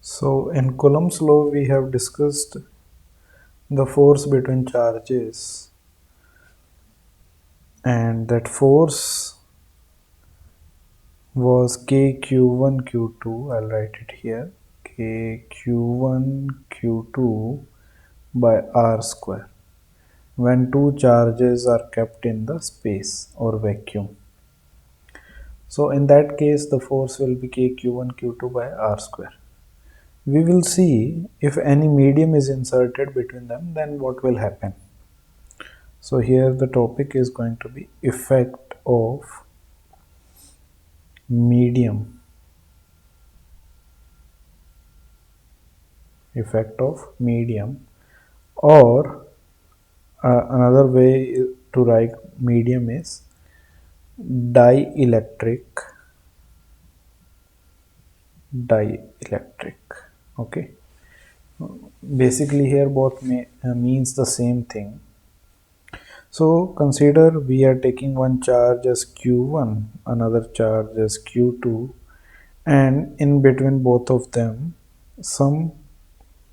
So in Coulomb's law we have discussed the force between charges, and that force was kq1 q2. I'll write it here, kq1 q2 by r square, when two charges are kept in the space or vacuum. So in that case the force will be kq1 q2 by r square. We will see if any medium is inserted between them, then what will happen. So here the topic is going to be effect of medium. Effect of medium, or another way to write medium is dielectric. Okay, basically here both means the same thing. So consider we are taking one charge as q1, another charge as q2, and in between both of them some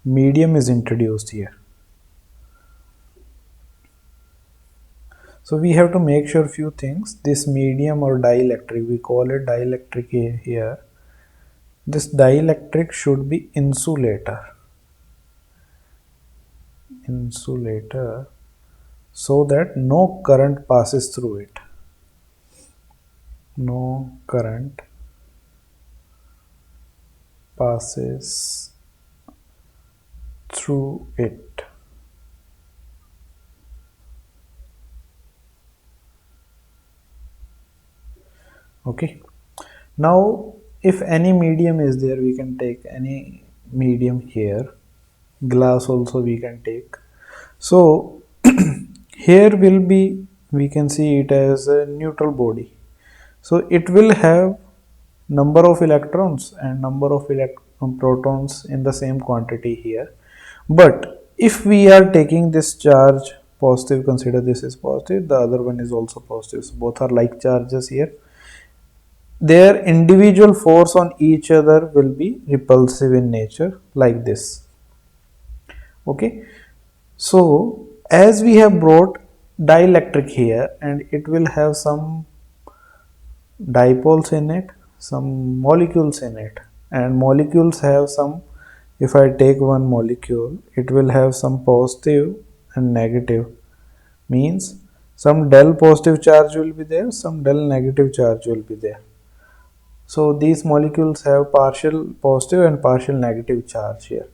medium is introduced here. So we have to make sure few things. This medium or dielectric, we call it dielectric here. This dielectric should be insulator, so that no current passes through it. No current passes through it. Okay, now if any medium is there, we can take any medium here. Glass also we can take. So here will be, we can see it as a neutral body. So it will have number of electrons and number of protons in the same quantity here. But if we are taking this charge positive, consider this is positive, the other one is also positive, so both are like charges here, their individual force on each other will be repulsive in nature, like this. Okay, so as we have brought dielectric here, and it will have some dipoles in it, some molecules in it, and molecules have some, if I take one molecule, it will have some positive and negative, means some del positive charge will be there, some del negative charge will be there. So these molecules have partial positive and partial negative charge here.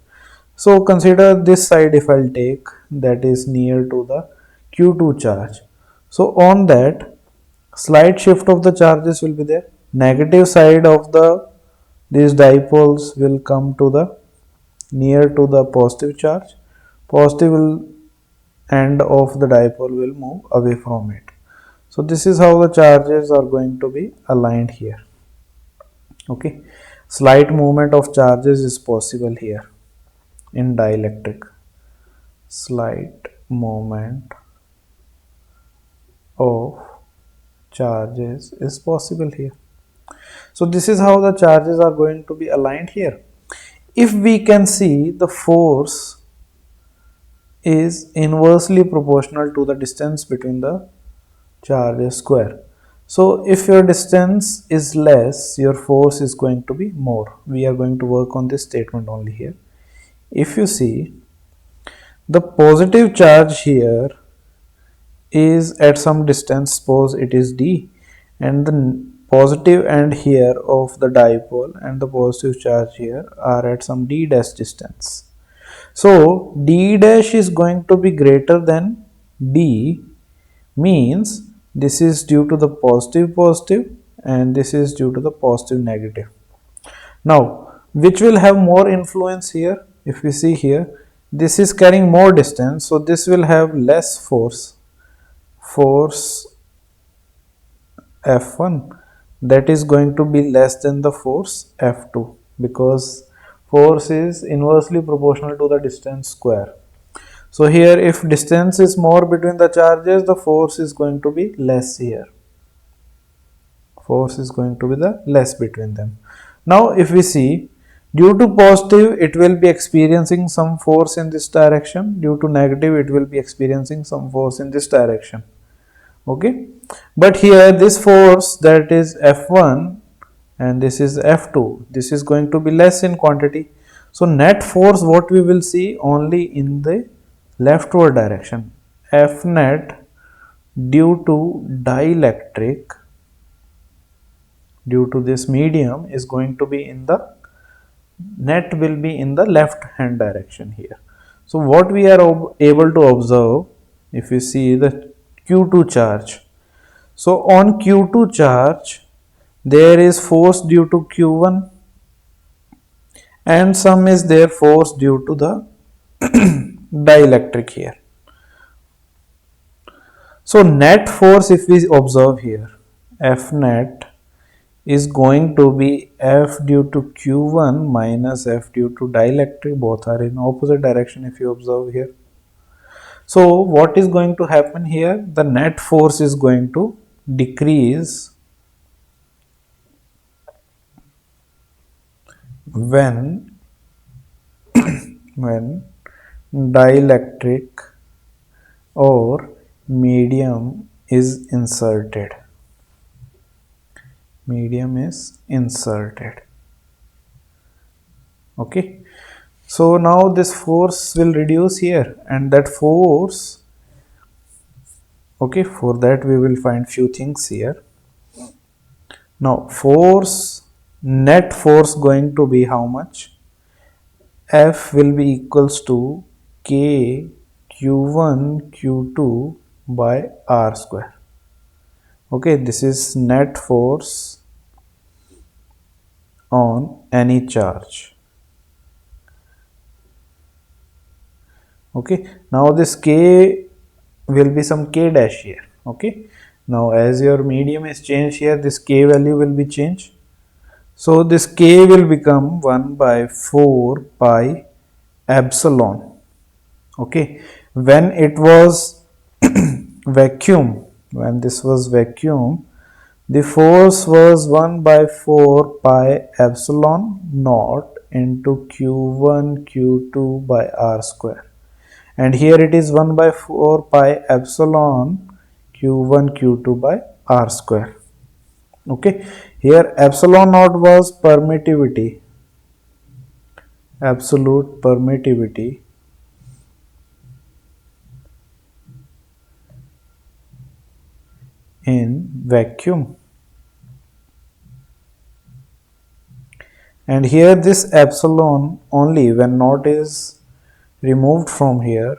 So consider this side, if I'll take, that is near to the q2 charge. So on that, slight shift of the charges will be there. Negative side of these dipoles will come to the near to the positive charge. Positive end of the dipole will move away from it. So this is how the charges are going to be aligned here. Okay, slight movement of charges is possible here in dielectric. Slight movement of charges is possible here. So this is how the charges are going to be aligned here. If we can see, the force is inversely proportional to the distance between the charges square. So if your distance is less, your force is going to be more. We are going to work on this statement only here. If you see, the positive charge here is at some distance, suppose it is d, and the positive end here of the dipole and the positive charge here are at some d dash distance. So d dash is going to be greater than d, means this is due to the positive and this is due to the positive negative. Now which will have more influence here? If we see here, this is carrying more distance, so this will have less force F1, that is going to be less than the force F2, because force is inversely proportional to the distance square. So here, if distance is more between the charges, the force is going to be less here. Force is going to be the less between them. Now if we see, due to positive it will be experiencing some force in this direction, due to negative it will be experiencing some force in this direction. Okay, but here this force, that is F1 and this is F2, this is going to be less in quantity. So net force what we will see only in the leftward direction. F net due to dielectric, due to this medium, is going to be in the net will be in the left hand direction here. So what we are able to observe, if you see the Q2 charge, so on Q2 charge there is force due to Q1 and some is there force due to the dielectric here. So net force, if we observe here, F net is going to be F due to Q1 minus F due to dielectric. Both are in opposite direction if you observe here. So what is going to happen here? The net force is going to decrease when dielectric or medium is inserted. Medium is inserted. Okay, so now this force will reduce here, and that force, okay, for that we will find few things here. Now force, net force going to be how much? F will be equals to K Q1 Q2 by R square. Okay, this is net force on any charge. Okay, now this K will be some K dash here. Okay, now as your medium is changed here, this K value will be changed. So this K will become 1 by 4 pi epsilon. Okay, when it was vacuum, when this was vacuum, the force was 1 by 4 pi epsilon naught into Q1 Q2 by R square, and here it is 1 by 4 pi epsilon Q1 Q2 by R square. Okay, here epsilon naught was permittivity, absolute permittivity, in vacuum, and here this epsilon only when naught is removed from here.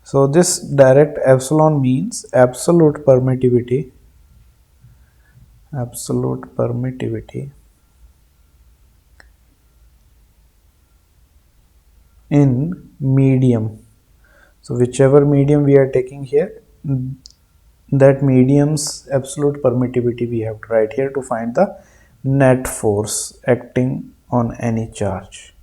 So this direct epsilon means absolute permittivity, in medium. So whichever medium we are taking here, that medium's absolute permittivity we have to write here to find the net force acting on any charge.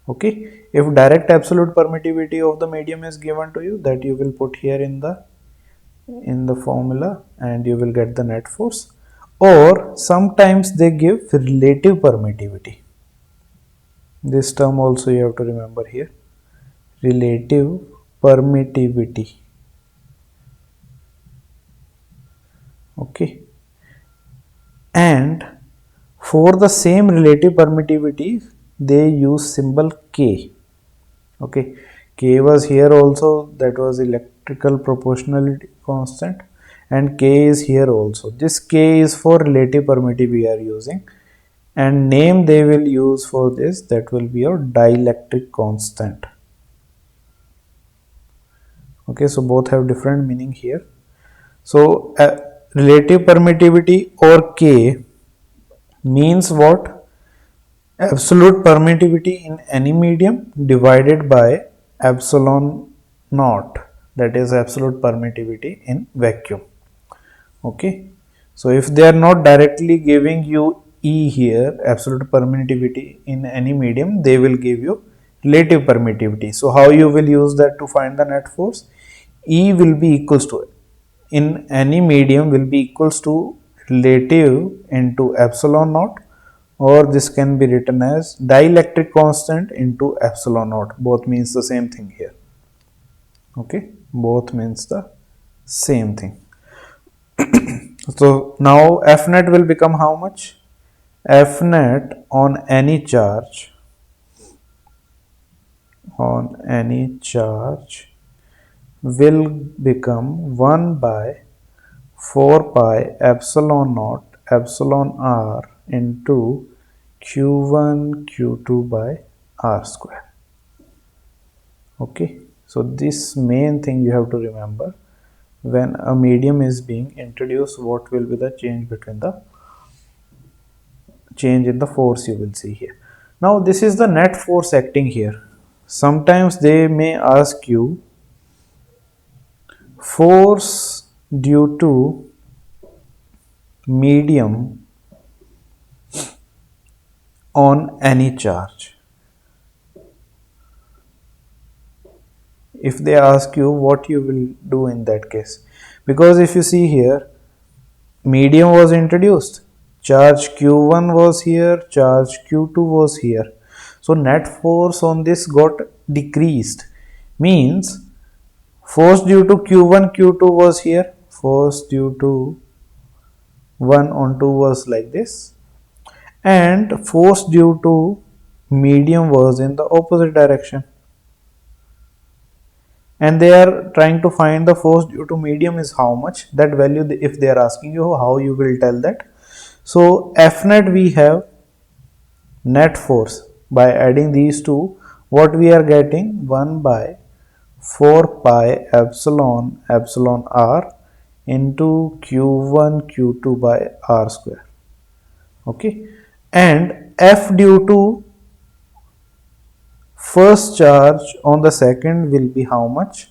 Okay, if direct absolute permittivity of the medium is given to you, that you will put here in the formula and you will get the net force. Or sometimes they give relative permittivity. This term also you have to remember here, relative permittivity. Okay, and for the same relative permittivity they use symbol K. Okay, K was here also, that was electrical proportionality constant, and K is here also. This K is for relative permittivity we are using, and name they will use for this, that will be your dielectric constant. Okay, so both have different meaning here. So relative permittivity or K means what? Absolute permittivity in any medium divided by epsilon naught, that is absolute permittivity in vacuum. Okay, so if they are not directly giving you E here, absolute permittivity in any medium, they will give you relative permittivity. So how you will use that to find the net force? E will be equals to, in any medium will be equals to relative into epsilon naught, or this can be written as dielectric constant into epsilon naught. Both means the same thing here. Okay, both means the same thing. So now F net will become how much? F net on any charge will become 1 by 4 pi epsilon naught epsilon r into q1 q2 by r square. Okay, so this main thing you have to remember. When a medium is being introduced, what will be the change in the force you will see here. Now this is the net force acting here. Sometimes they may ask you force due to medium on any charge. If they ask you, what you will do in that case, because if you see here, medium was introduced, charge q1 was here, charge q2 was here, so net force on this got decreased, means force due to q1 q2 was here, force due to 1 on 2 was like this, and force due to medium was in the opposite direction, and they are trying to find the force due to medium is how much. That value, if they are asking you, how you will tell that? So F net, we have net force. By adding these two, what we are getting? 1 by 4 pi epsilon r into q1 q2 by r square. Okay, and F due to first charge on the second will be how much?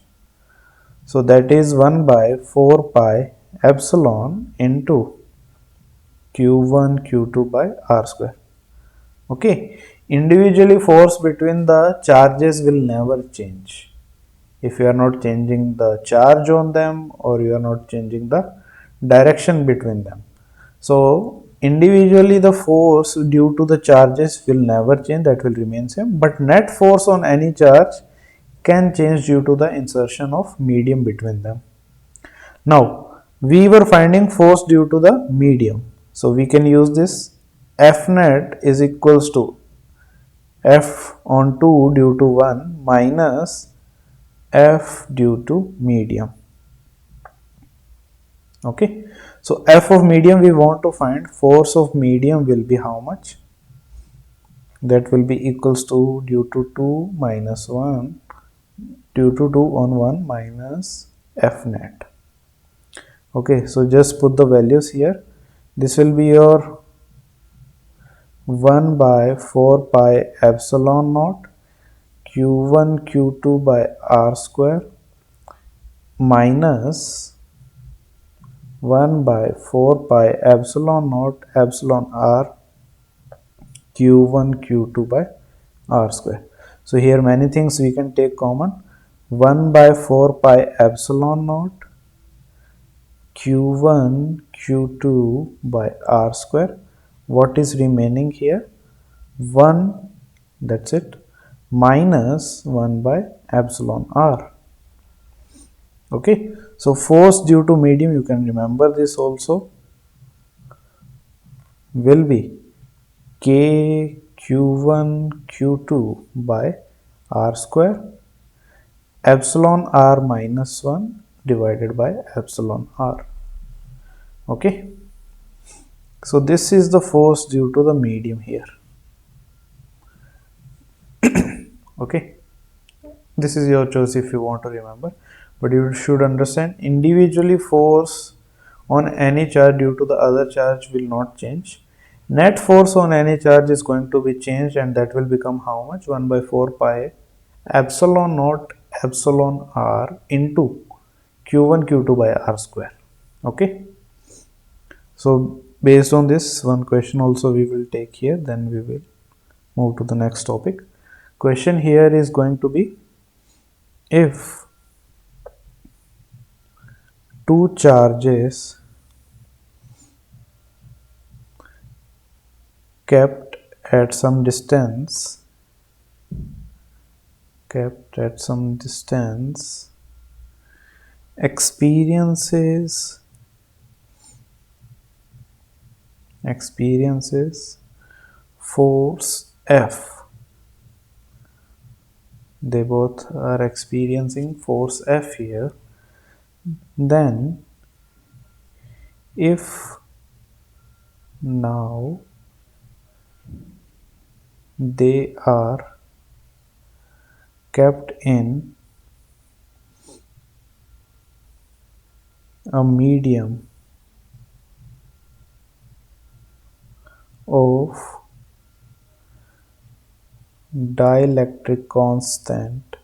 So that is 1 by 4 pi epsilon into q1 q2 by r square. Okay, individually force between the charges will never change if you are not changing the charge on them, or you are not changing the direction between them. So individually the force due to the charges will never change, that will remain same, but net force on any charge can change due to the insertion of medium between them. Now we were finding force due to the medium, so we can use this. F net is equals to F on 2 due to 1 minus F due to medium. Okay, so F of medium we want to find, force of medium will be how much? That will be equals to due to 2 minus 1 due to 2 on 1 minus F net. Okay, so just put the values here. This will be your 1 by 4 pi epsilon naught q1 q2 by r square minus 1 by 4 pi epsilon naught epsilon r q1 q2 by r square. So here many things we can take common. 1 by 4 pi epsilon naught q1 q2 by r square. What is remaining here? 1, that's it, minus 1 by epsilon r. Okay, so force due to medium, you can remember this also, will be k q1 q2 by r square epsilon r minus 1 divided by epsilon r. Okay, so this is the force due to the medium here. Okay, this is your choice if you want to remember, but you should understand individually force on any charge due to the other charge will not change. Net force on any charge is going to be changed, and that will become how much? 1 by 4 pi epsilon naught epsilon r into q1 q2 by r square. Okay, so based on this one question also we will take here, then we will move to the next topic. Question here is going to be, if two charges kept at some distance, experiences force F. They both are experiencing force F here. Then if now they are kept in a medium of dielectric constant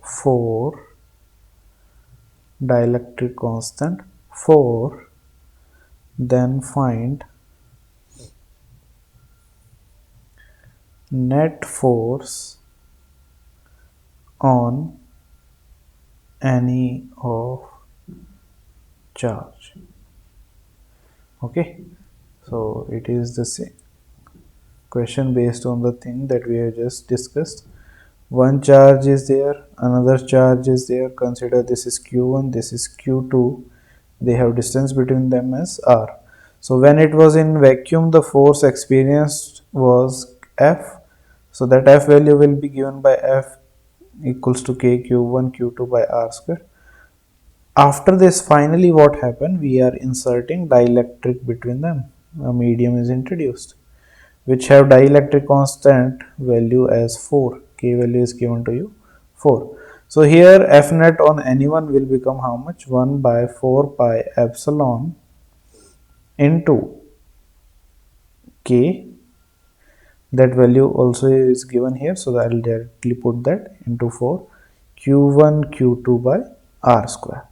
4, then find net force on any of charge. Okay, so it is the same question based on the thing that we have just discussed. One charge is there, another charge is there. Consider this is q1, this is q2. They have distance between them as r. So when it was in vacuum, the force experienced was F. So that F value will be given by F equals to k q1 q2 by r square. After this, finally what happened? We are inserting dielectric between them. A medium is introduced which have dielectric constant value as 4. K value is given to you 4. So here F net on anyone will become how much? 1 by 4 pi epsilon into K. That value also is given here, so I will directly put that into 4 q1 q2 by r square.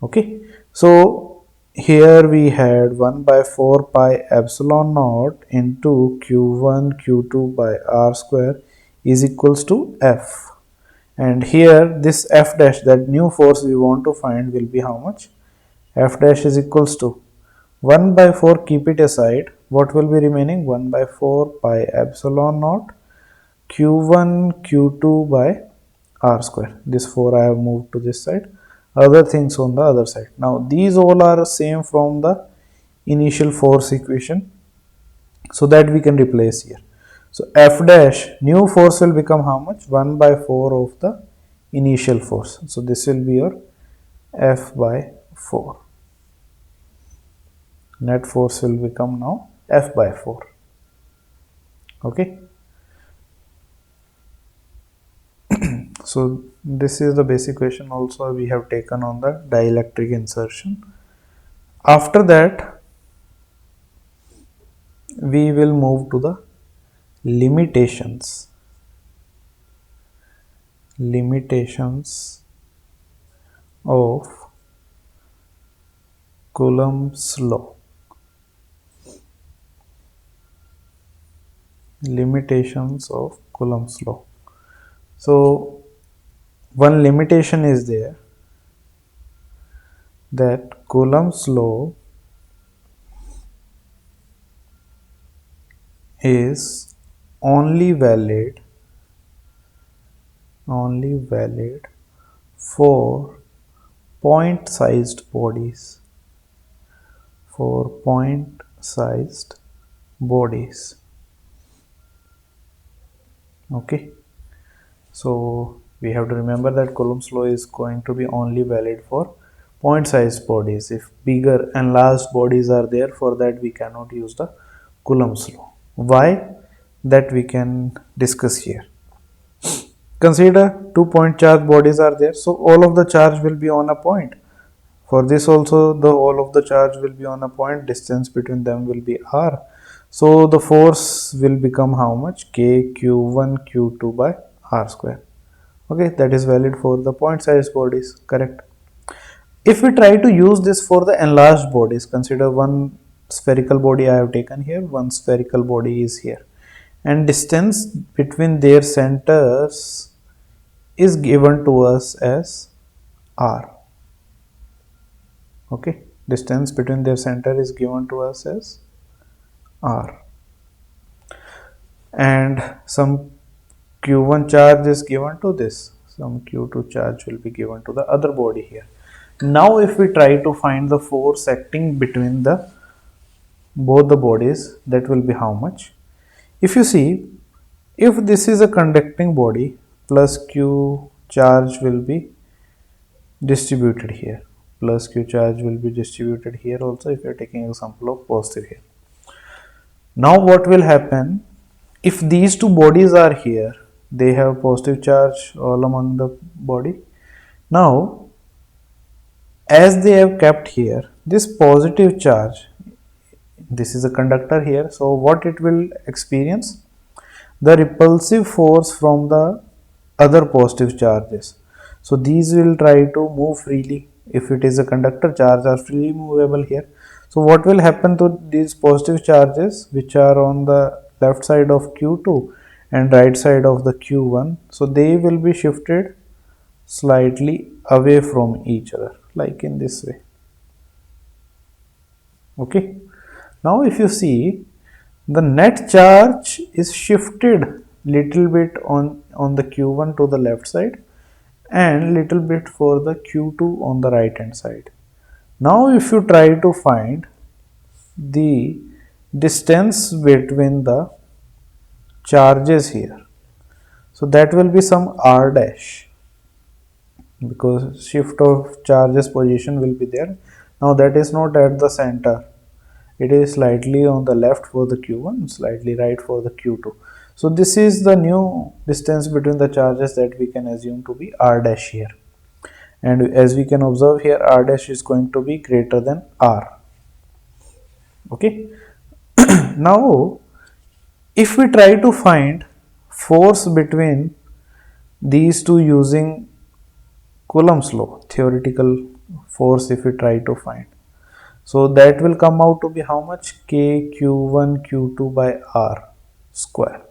Okay, so here we had 1 by 4 pi epsilon naught into q1 q2 by r square is equals to F, and here this F dash, that new force we want to find, will be how much? F dash is equals to 1 by 4, keep it aside, what will be remaining? 1 by 4 pi epsilon naught q1 q2 by r square. This 4 I have moved to this side, other things on the other side. Now these all are same from the initial force equation, so that we can replace here. So F dash, new force will become how much? 1 by 4 of the initial force. So this will be your F by 4. Net force will become now F by 4. Okay. So this is the basic question also we have taken on the dielectric insertion. After that, we will move to the limitations of Coulomb's law. Limitations of Coulomb's law. So one limitation is there, that Coulomb's law is only valid for point-sized bodies. Okay, so we have to remember that Coulomb's law is going to be only valid for point-sized bodies. If bigger and large bodies are there, for that we cannot use the Coulomb's law. Why? That we can discuss here. Consider 2 point charge bodies are there, so all of the charge will be on a point. For this also, the all of the charge will be on a point, distance between them will be r. So the force will become how much? K q1 q2 by r square. Okay, that is valid for the point size bodies, correct? If we try to use this for the enlarged bodies, consider one spherical body I have taken here, one spherical body is here, and distance between their centers is given to us as r. Okay, Distance between their center is given to us as r, and some q1 charge is given to this, some q2 charge will be given to the other body here. Now if we try to find the force acting between the both the bodies, that will be how much? If you see, if this is a conducting body, plus q charge will be distributed here, plus q charge will be distributed here also, if you are taking example of positive here. Now what will happen, if these two bodies are here, they have positive charge all among the body. Now as they have kept here this positive charge, this is a conductor here, so what it will experience? The repulsive force from the other positive charges. So these will try to move freely. If it is a conductor, charge are freely movable here. So what will happen to these positive charges which are on the left side of Q2 and right side of the Q1? So they will be shifted slightly away from each other, like in this way. Okay. Now if you see, the net charge is shifted little bit on the Q1 to the left side and little bit for the Q2 on the right hand side. Now if you try to find the distance between the charges here, so that will be some r dash, because shift of charges position will be there. Now that is not at the center, it is slightly on the left for the Q1, slightly right for the Q2. So this is the new distance between the charges that we can assume to be r dash here. And as we can observe here, r dash is going to be greater than r. Okay. Now if we try to find force between these two using Coulomb's law, theoretical force, if we try to find, so that will come out to be how much? K q1 q2 by r square.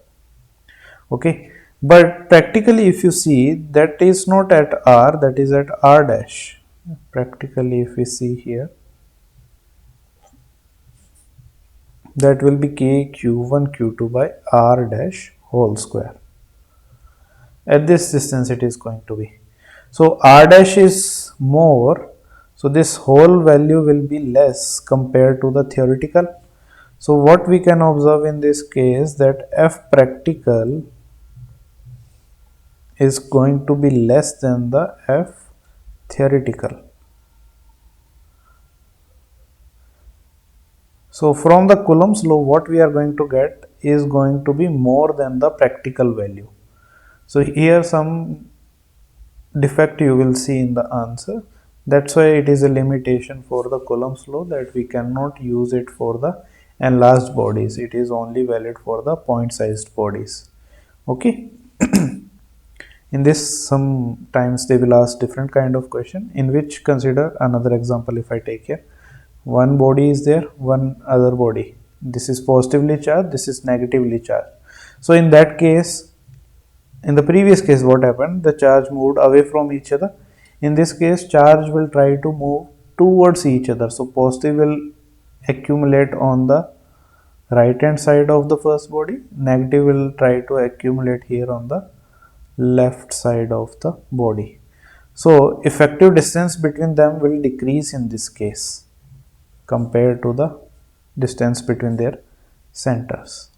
Okay, but practically if you see, that is not at r, that is at r dash. Practically if we see here, that will be K q1 q2 by r dash whole square. At this distance it is going to be. So r dash is more, so this whole value will be less compared to the theoretical. So what we can observe in this case, that F practical is going to be less than the F theoretical. So from the Coulomb's law, what we are going to get is going to be more than the practical value. So here some defect you will see in the answer. That's why it is a limitation for the Coulomb's law, that we cannot use it for the enlarged bodies. It is only valid for the point sized bodies. Okay. In this, sometimes they will ask different kind of question, in which consider another example. If I take here, one body is there, one other body. This is positively charged, this is negatively charged. So in that case, in the previous case, what happened? The charge moved away from each other. In this case, charge will try to move towards each other. So positive will accumulate on the right hand side of the first body, negative will try to accumulate here on the left side of the body. So effective distance between them will decrease in this case compared to the distance between their centers.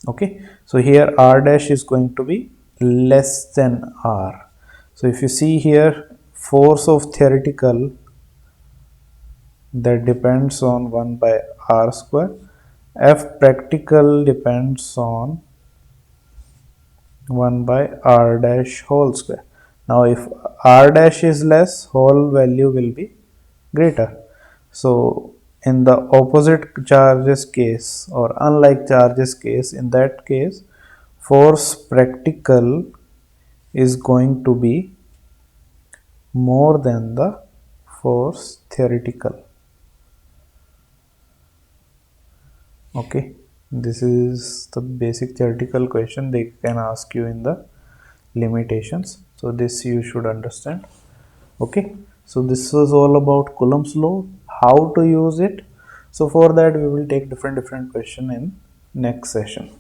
Okay, so here r dash is going to be less than r. So if you see here, force of theoretical, that depends on 1 by r square, F practical depends on 1 by r dash whole square. Now if r dash is less, whole value will be greater. So in the opposite charges case, or unlike charges case, in that case force practical is going to be more than the force theoretical. Okay, this is the basic theoretical question they can ask you in the limitations. So this you should understand. Okay, So this was all about Coulomb's law, how to use it. So for that we will take different question in next session.